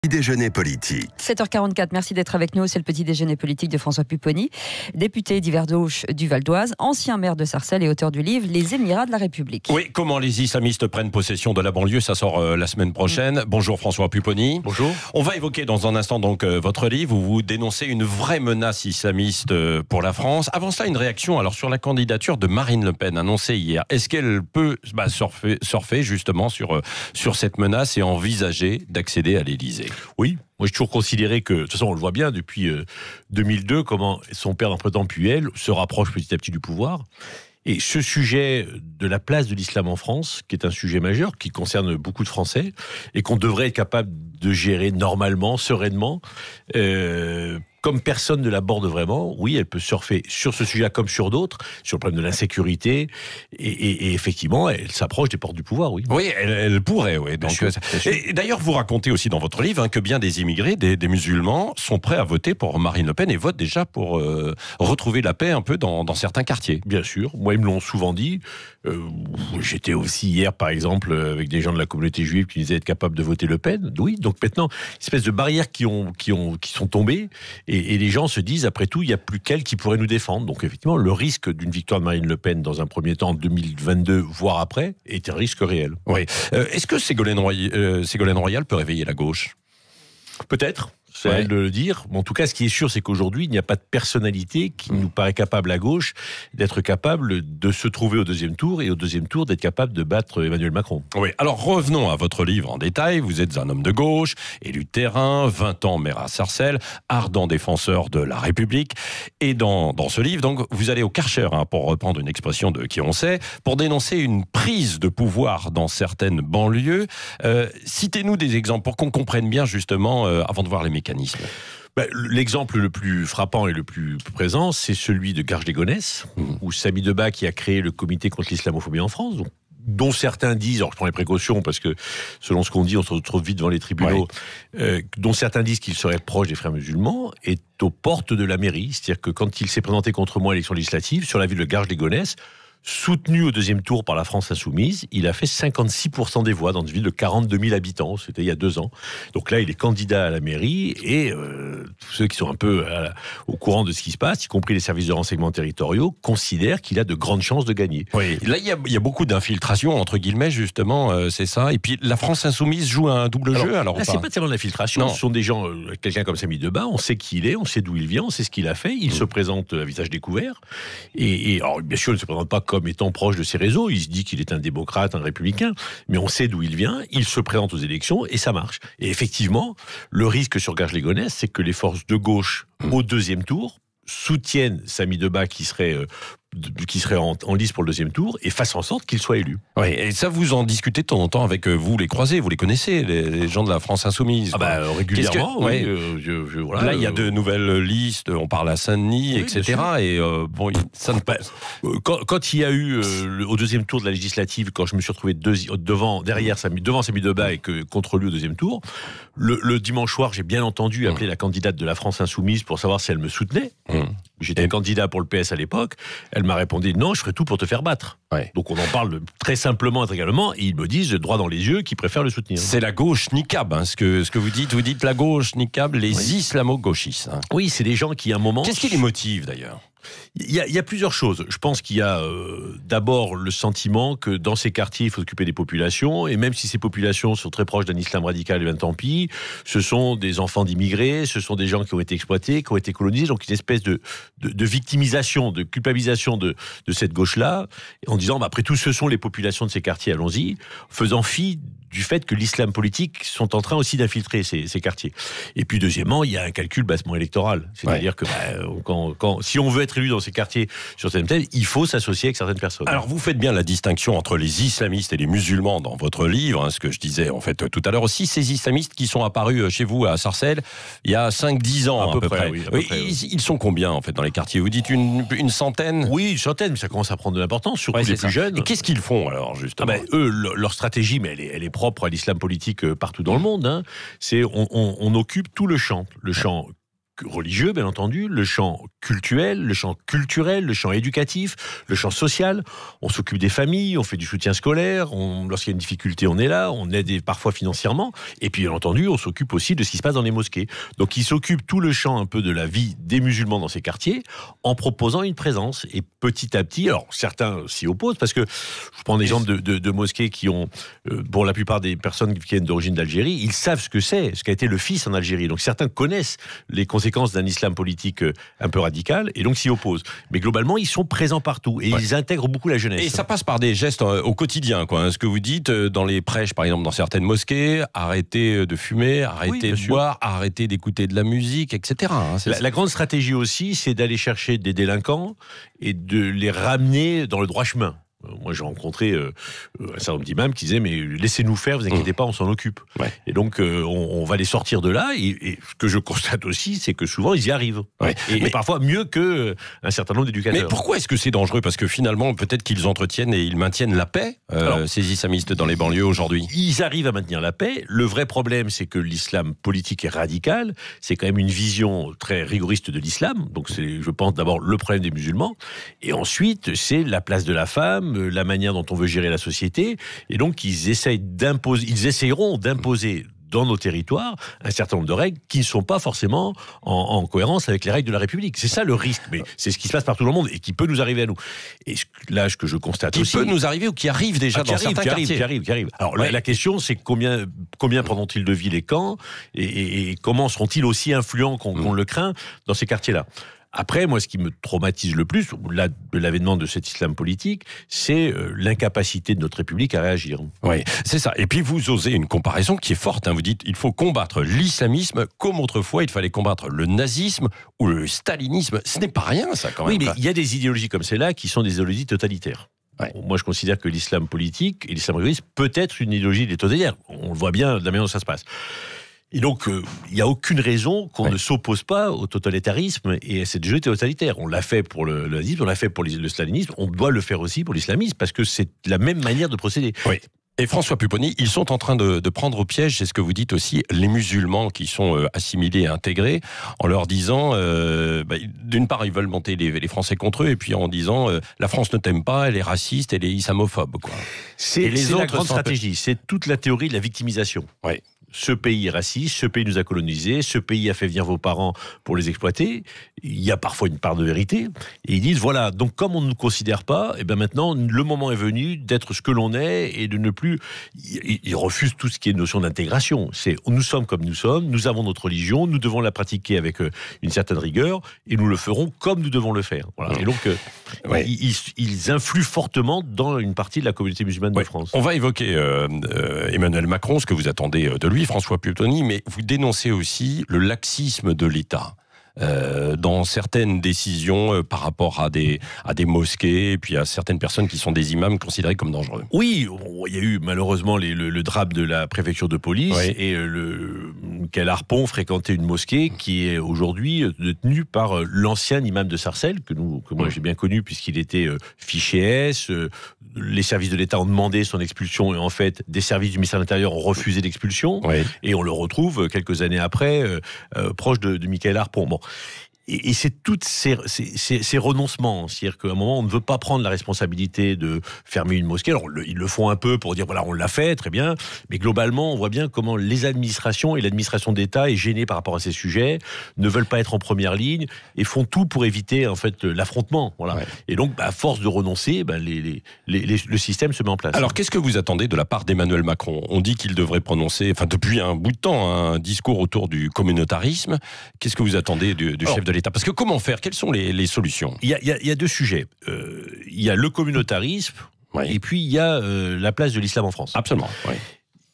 Petit déjeuner politique. 7h44, merci d'être avec nous. C'est le petit déjeuner politique de François Pupponi, député d'Yverdouche du Val d'Oise, ancien maire de Sarcelles et auteur du livre Les Émirats de la République. Oui, comment les islamistes prennent possession de la banlieue, ça sort la semaine prochaine. Bonjour François Pupponi. Bonjour. On va évoquer dans un instant donc votre livre où vous dénoncez une vraie menace islamiste pour la France. Avant cela, une réaction alors sur la candidature de Marine Le Pen annoncée hier. Est-ce qu'elle peut surfer justement sur cette menace et envisager d'accéder à l'Élysée ? Oui, moi j'ai toujours considéré que, de toute façon on le voit bien depuis 2002, comment son père d'entre-temps puis elle se rapproche petit à petit du pouvoir. Et ce sujet de la place de l'islam en France, qui est un sujet majeur, qui concerne beaucoup de Français, et qu'on devrait être capable de gérer normalement, sereinement, comme personne ne l'aborde vraiment, oui, elle peut surfer sur ce sujet-là comme sur d'autres, sur le problème de l'insécurité, et effectivement, elle s'approche des portes du pouvoir, oui. Oui, elle pourrait, oui. Donc, bien sûr. Et d'ailleurs, vous racontez aussi dans votre livre que bien des immigrés, des musulmans, sont prêts à voter pour Marine Le Pen et votent déjà pour retrouver la paix un peu dans certains quartiers. Bien sûr, moi ils me l'ont souvent dit. J'étais aussi hier, par exemple, avec des gens de la communauté juive qui disaient être capables de voter Le Pen. Oui, donc maintenant, une espèce de barrières qui sont tombées. Et les gens se disent, après tout, il n'y a plus qu'elle qui pourrait nous défendre. Donc effectivement, le risque d'une victoire de Marine Le Pen dans un premier temps en 2022, voire après, est un risque réel. Oui. Est-ce que Ségolène Royal peut réveiller la gauche ? Peut-être. C'est à elle de le dire. Mais en tout cas, ce qui est sûr, c'est qu'aujourd'hui, il n'y a pas de personnalité qui nous paraît capable à gauche d'être capable de se trouver au deuxième tour et au deuxième tour d'être capable de battre Emmanuel Macron. Oui, alors revenons à votre livre en détail. Vous êtes un homme de gauche, élu de terrain, 20 ans maire à Sarcelles, ardent défenseur de la République. Et dans ce livre, donc, vous allez au Karcher, pour reprendre une expression de qui on sait, pour dénoncer une prise de pouvoir dans certaines banlieues. Citez-nous des exemples pour qu'on comprenne bien justement, avant de voir les mécanismes. L'exemple le plus frappant et le plus présent, c'est celui de Garges-les-Gonesse, où Samy Debat, qui a créé le comité contre l'islamophobie en France, dont certains disent, alors je prends les précautions parce que selon ce qu'on dit, on se retrouve vite devant les tribunaux, dont certains disent qu'il serait proche des frères musulmans, est aux portes de la mairie. C'est-à-dire que quand il s'est présenté contre moi à l'élection législative, sur la ville de Garges-les-Gonesse, soutenu au deuxième tour par la France Insoumise, il a fait 56% des voix dans une ville de 42 000 habitants, c'était il y a 2 ans. Donc là, il est candidat à la mairie et tous ceux qui sont un peu au courant de ce qui se passe, y compris les services de renseignement territoriaux, considèrent qu'il a de grandes chances de gagner. Oui, là, il y a beaucoup d'infiltration, entre guillemets, justement, c'est ça. Et puis, la France Insoumise joue un double jeu, alors là, c'est pas tellement de l'infiltration, ce sont des gens, quelqu'un comme Samy Debat, on sait qui il est, on sait d'où il vient, on sait ce qu'il a fait, il se présente à visage découvert, et alors, bien sûr, il ne se présente pas comme étant proche de ses réseaux, il se dit qu'il est un démocrate, un républicain, mais on sait d'où il vient, il se présente aux élections et ça marche. Et effectivement, le risque sur Garges-les-Gonesse, c'est que les forces de gauche au deuxième tour soutiennent Samy Debat qui serait en lice pour le deuxième tour et fassent en sorte qu'il soit élu. Oui, et ça vous en discutez de temps en temps avec vous les croisés, vous les connaissez, les gens de la France Insoumise. Régulièrement, oui. Voilà, là, il y a de nouvelles listes, on parle à Saint-Denis, etc. Et ça ne passe. Quand il y a eu au deuxième tour de la législative, quand je me suis retrouvé devant Samy Debat et que contre lui au deuxième tour, le dimanche soir, j'ai bien entendu appeler la candidate de la France Insoumise pour savoir si elle me soutenait. J'étais candidat pour le PS à l'époque. Elle m'a répondu non, je ferai tout pour te faire battre. Donc on en parle très simplement et très calmement, et ils me disent droit dans les yeux qu'ils préfèrent le soutenir. C'est la gauche niqab, ce que vous dites. Vous dites la gauche niqab, les islamo-gauchistes. Oui, c'est des gens qui à un moment. Qu'est-ce qui les motive d'ailleurs ? Il y a plusieurs choses. Je pense qu'il y a d'abord le sentiment que dans ces quartiers, il faut s'occuper des populations, et même si ces populations sont très proches d'un islam radical, et tant pis, ce sont des enfants d'immigrés, ce sont des gens qui ont été exploités, qui ont été colonisés, donc une espèce de victimisation, de culpabilisation de cette gauche-là, en disant, après tout, ce sont les populations de ces quartiers, allons-y, faisant fi du fait que l'islam politique sont en train aussi d'infiltrer ces quartiers. Et puis deuxièmement, il y a un calcul bassement électoral. C'est-à-dire que si on veut être élu dans ces quartiers sur certaines thèmes, il faut s'associer avec certaines personnes. Alors vous faites bien la distinction entre les islamistes et les musulmans dans votre livre, ce que je disais en fait tout à l'heure aussi, ces islamistes qui sont apparus chez vous à Sarcelles il y a 5-10 ans à peu près. Ils sont combien en fait dans les quartiers ? Vous dites une centaine ? Oui, une centaine, mais ça commence à prendre de l'importance, surtout les plus jeunes. Et qu'est-ce qu'ils font alors justement ? Eux, leur stratégie, mais elle est propre à l'islam politique partout dans le monde, c'est on occupe tout le champ religieux, bien entendu, le champ culturel, le champ éducatif, le champ social. On s'occupe des familles, on fait du soutien scolaire, lorsqu'il y a une difficulté, on est là, on aide parfois financièrement, et puis bien entendu, on s'occupe aussi de ce qui se passe dans les mosquées. Donc il s'occupe tout le champ un peu de la vie des musulmans dans ces quartiers, en proposant une présence. Et petit à petit, alors certains s'y opposent, parce que je prends l'exemple de mosquées qui ont, pour la plupart des personnes qui viennent d'origine d'Algérie, ils savent ce qu'a été le fils en Algérie. Donc certains connaissent les conséquences d'un islam politique un peu radical, et donc s'y opposent. Mais globalement, ils sont présents partout, et ils intègrent beaucoup la jeunesse. Et ça passe par des gestes au quotidien, quoi. Ce que vous dites dans les prêches, par exemple, dans certaines mosquées, arrêtez de fumer, arrêtez de boire, arrêtez d'écouter de la musique, etc. La grande stratégie aussi, c'est d'aller chercher des délinquants et de les ramener dans le droit chemin. Moi, j'ai rencontré un certain nombre d'imams qui disaient « mais laissez-nous faire, vous inquiétez pas, on s'en occupe ». Et donc, on va les sortir de là. Et ce que je constate aussi, c'est que souvent, ils y arrivent. Mais parfois mieux qu'un certain nombre d'éducateurs. Mais pourquoi est-ce que c'est dangereux ? Parce que finalement, peut-être qu'ils entretiennent et ils maintiennent la paix, ces islamistes dans les banlieues aujourd'hui. Ils arrivent à maintenir la paix. Le vrai problème, c'est que l'islam politique est radical. C'est quand même une vision très rigoriste de l'islam. Donc, c'est, je pense, d'abord le problème des musulmans. Et ensuite, c'est la place de la femme, la manière dont on veut gérer la société, et donc ils essayeront d'imposer dans nos territoires un certain nombre de règles qui ne sont pas forcément en cohérence avec les règles de la République. C'est ça le risque, mais c'est ce qui se passe partout dans le monde et qui peut nous arriver à nous. Et là, ce que je constate aussi... Qui peut nous arriver ou qui arrive déjà dans certains quartiers. Qui arrive. Alors la question, c'est combien prendront-ils de villes et quand, et comment seront-ils aussi influents qu'on le craint dans ces quartiers-là. Après, moi, ce qui me traumatise le plus, au-delà de l'avènement de cet islam politique, c'est l'incapacité de notre République à réagir. Oui, c'est ça. Et puis, vous osez une comparaison qui est forte. Vous dites, il faut combattre l'islamisme comme autrefois, il fallait combattre le nazisme ou le stalinisme. Ce n'est pas rien, ça, quand même. Oui, mais il y a des idéologies comme celle-là qui sont des idéologies totalitaires. Moi, je considère que l'islam politique et l'islam rigoriste peut être une idéologie des totalitaires. On le voit bien de la manière dont ça se passe. Et donc, il n'y a aucune raison qu'on ne s'oppose pas au totalitarisme et à cette idéologie totalitaire. On l'a fait pour le nazisme, on l'a fait pour le stalinisme, on doit le faire aussi pour l'islamisme, parce que c'est la même manière de procéder. Oui. Et François Pupponi, ils sont en train de prendre au piège, c'est ce que vous dites aussi, les musulmans qui sont assimilés et intégrés, en leur disant, d'une part, ils veulent monter les Français contre eux, et puis en disant, la France ne t'aime pas, elle est raciste, elle est islamophobe, quoi. C'est la grande stratégie, c'est toute la théorie de la victimisation. Oui. Ce pays est raciste, ce pays nous a colonisés, ce pays a fait venir vos parents pour les exploiter. Il y a parfois une part de vérité. Et ils disent, voilà, donc comme on ne nous considère pas, et bien maintenant, le moment est venu d'être ce que l'on est et de ne plus... Ils refusent tout ce qui est notion d'intégration. C'est, nous sommes comme nous sommes, nous avons notre religion, nous devons la pratiquer avec une certaine rigueur, et nous le ferons comme nous devons le faire. Voilà. Et donc, ils influent fortement dans une partie de la communauté musulmane de France. On va évoquer Emmanuel Macron, ce que vous attendez de lui, François Pupponi, mais vous dénoncez aussi le laxisme de l'État dans certaines décisions par rapport à des mosquées et puis à certaines personnes qui sont des imams considérés comme dangereux. Oui, il y a eu malheureusement le drame de la préfecture de police et Michael Harpon fréquentait une mosquée qui est aujourd'hui détenue par l'ancien imam de Sarcelles, que moi j'ai bien connu puisqu'il était fiché S. Les services de l'État ont demandé son expulsion et en fait, des services du ministère de l'Intérieur ont refusé l'expulsion. Et on le retrouve quelques années après, proche de Michael Harpon. Bon. Et c'est tous ces renoncements. C'est-à-dire qu'à un moment, on ne veut pas prendre la responsabilité de fermer une mosquée. Alors, ils le font un peu pour dire, voilà, on l'a fait, très bien. Mais globalement, on voit bien comment les administrations et l'administration d'État est gênée par rapport à ces sujets, ne veulent pas être en première ligne et font tout pour éviter, en fait, l'affrontement. Voilà. Et donc, à force de renoncer, le système se met en place. Alors, qu'est-ce que vous attendez de la part d'Emmanuel Macron ? On dit qu'il devrait prononcer, depuis un bout de temps, un discours autour du communautarisme. Qu'est-ce que vous attendez du chef de l'État ? Parce que comment faire ? Quelles sont les solutions ? Il y a deux sujets. Il y a le communautarisme et puis il y a la place de l'islam en France. Absolument, oui.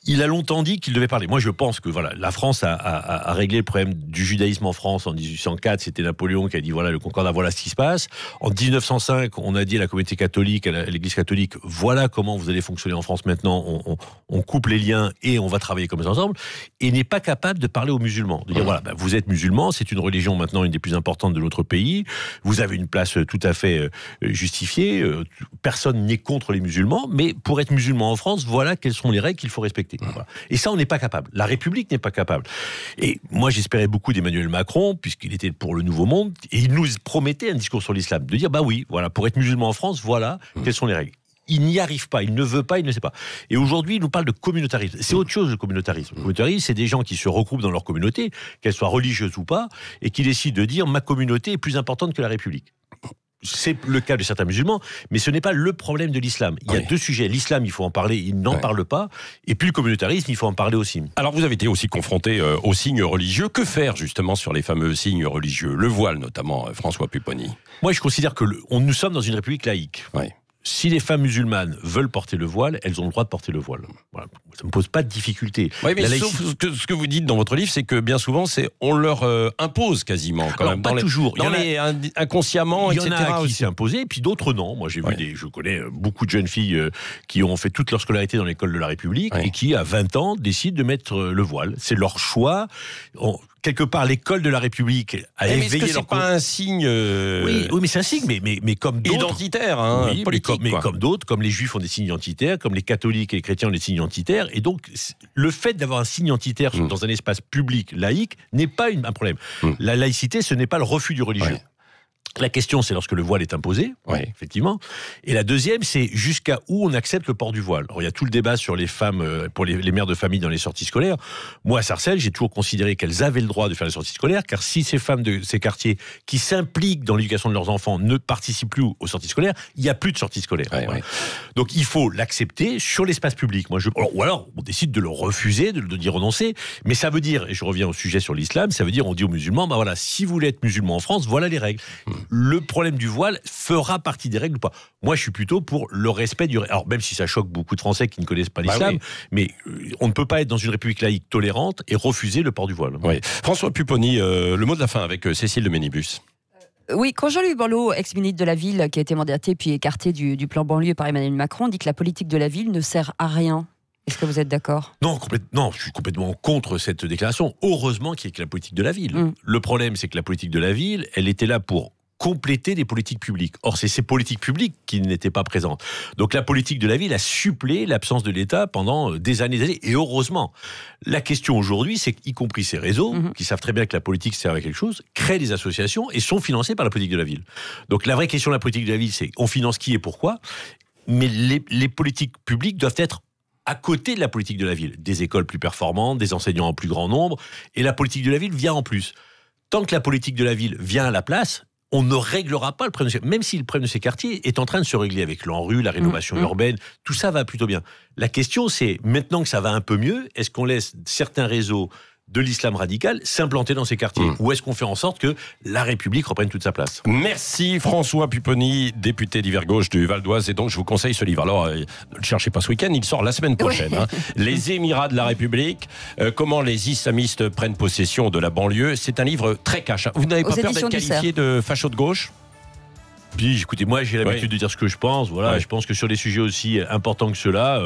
Il a longtemps dit qu'il devait parler. Moi, je pense que la France a réglé le problème du judaïsme en France en 1804. C'était Napoléon qui a dit voilà le concordat, voilà ce qui se passe. En 1905, on a dit à la communauté catholique, à l'Église catholique, voilà comment vous allez fonctionner en France maintenant. On coupe les liens et on va travailler comme ça ensemble. Et n'est pas capable de parler aux musulmans, de dire voilà, vous êtes musulmans, c'est une religion maintenant une des plus importantes de notre pays. Vous avez une place tout à fait justifiée. Personne n'est contre les musulmans, mais pour être musulman en France, voilà quelles sont les règles qu'il faut respecter. communauté. Voilà. Et ça, on n'est pas capable. La République n'est pas capable. Et moi, j'espérais beaucoup d'Emmanuel Macron, puisqu'il était pour le Nouveau Monde, et il nous promettait un discours sur l'islam, de dire, bah oui, voilà, pour être musulman en France, voilà, quelles sont les règles. Il n'y arrive pas, il ne veut pas, il ne sait pas. Et aujourd'hui, il nous parle de communautarisme. C'est autre chose, le communautarisme. Le communautarisme, c'est des gens qui se regroupent dans leur communauté, qu'elle soit religieuse ou pas, et qui décident de dire, ma communauté est plus importante que la République. C'est le cas de certains musulmans, mais ce n'est pas le problème de l'islam. Il y a deux sujets. L'islam, il faut en parler, il n'en parle pas. Et puis le communautarisme, il faut en parler aussi. Alors vous avez été aussi confronté aux signes religieux. Que faire justement sur les fameux signes religieux? Le voile notamment, François Pupponi. Moi, je considère que nous sommes dans une république laïque. Oui. Si les femmes musulmanes veulent porter le voile, elles ont le droit de porter le voile. Voilà. Ça ne me pose pas de difficulté. Oui, mais sauf ce que vous dites dans votre livre, c'est que bien souvent, on leur impose quasiment. Quand même, pas toujours. Inconsciemment, etc. Il y en a qui aussi. s'est imposé, et puis d'autres non. Moi, je connais beaucoup de jeunes filles qui ont fait toute leur scolarité dans l'école de la République et qui, à 20 ans, décident de mettre le voile. C'est leur choix. Quelque part, l'école de la République a éveillé leur... c'est pas un signe... Oui, mais c'est un signe, mais comme d'autres... Identitaire, politique. Mais comme d'autres, comme les juifs ont des signes identitaires, comme les catholiques et les chrétiens ont des signes identitaires. Et donc, le fait d'avoir un signe identitaire dans un espace public laïque n'est pas un problème. La laïcité, ce n'est pas le refus du religieux. Ouais. La question, c'est lorsque le voile est imposé, effectivement. Et la deuxième, c'est jusqu'à où on accepte le port du voile. Alors, il y a tout le débat sur les femmes, pour les mères de famille dans les sorties scolaires. Moi, à Sarcelles, j'ai toujours considéré qu'elles avaient le droit de faire les sorties scolaires, car si ces femmes de ces quartiers qui s'impliquent dans l'éducation de leurs enfants ne participent plus aux sorties scolaires, il n'y a plus de sorties scolaires. Voilà. Donc, il faut l'accepter sur l'espace public. Ou alors, on décide de le refuser, d'y renoncer. Mais ça veut dire, et je reviens au sujet sur l'islam, ça veut dire, on dit aux musulmans, bah voilà, si vous voulez être musulman en France, voilà les règles. Le problème du voile fera partie des règles ou pas. Moi, je suis plutôt pour le respect du... Alors, même si ça choque beaucoup de Français qui ne connaissent pas l'islam, mais on ne peut pas être dans une république laïque tolérante et refuser le port du voile. Oui. François Pupponi, le mot de la fin avec Cécile de Ménibus. Oui, quand Jean-Louis Borloo, ex-ministre de la Ville, qui a été mandaté puis écarté du plan banlieue par Emmanuel Macron, dit que la politique de la ville ne sert à rien. Est-ce que vous êtes d'accord ? Non, je suis complètement contre cette déclaration. Heureusement qu'il y ait que la politique de la ville. Le problème, c'est que la politique de la ville, elle était là pour compléter des politiques publiques. Or, c'est ces politiques publiques qui n'étaient pas présentes. Donc, la politique de la ville a supplé l'absence de l'État pendant des années, et heureusement. La question aujourd'hui, c'est qu'y compris ces réseaux, qui savent très bien que la politique sert à quelque chose, créent des associations et sont financés par la politique de la ville. Donc, la vraie question de la politique de la ville, c'est on finance qui et pourquoi, mais les politiques publiques doivent être à côté de la politique de la ville. Des écoles plus performantes, des enseignants en plus grand nombre, et la politique de la ville vient en plus. Tant que la politique de la ville vient à la place, on ne réglera pas le problème de ces quartiers. Même si le problème de ces quartiers est en train de se régler avec l'ANRU, la rénovation urbaine, tout ça va plutôt bien. La question, c'est, maintenant que ça va un peu mieux, est-ce qu'on laisse certains réseaux de l'islam radical s'implanter dans ces quartiers, ou est-ce qu'on fait en sorte que la République reprenne toute sa place? Merci François Pupponi, député d'Hiver Gauche du Val d'Oise, et donc je vous conseille ce livre. Alors, ne le cherchez pas ce week-end, il sort la semaine prochaine. Les Émirats de la République, comment les islamistes prennent possession de la banlieue. C'est un livre très cash. Vous n'avez pas peur d'être qualifié de facho de gauche? Puis, écoutez, moi j'ai l'habitude de dire ce que je pense. Voilà, je pense que sur des sujets aussi importants que ceux-là,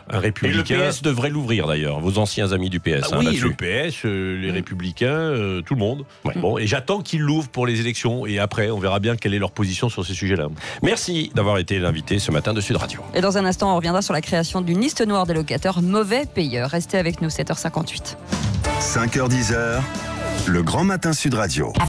un républicain. Et le PS devrait l'ouvrir d'ailleurs, vos anciens amis du PS. Oui, le PS, les républicains, tout le monde. Bon, et j'attends qu'ils l'ouvrent pour les élections, et après, on verra bien quelle est leur position sur ces sujets-là. Merci d'avoir été l'invité ce matin de Sud Radio. Et dans un instant, on reviendra sur la création d'une liste noire des locataires mauvais payeurs. Restez avec nous, 7h58. 5h10, le grand matin Sud Radio.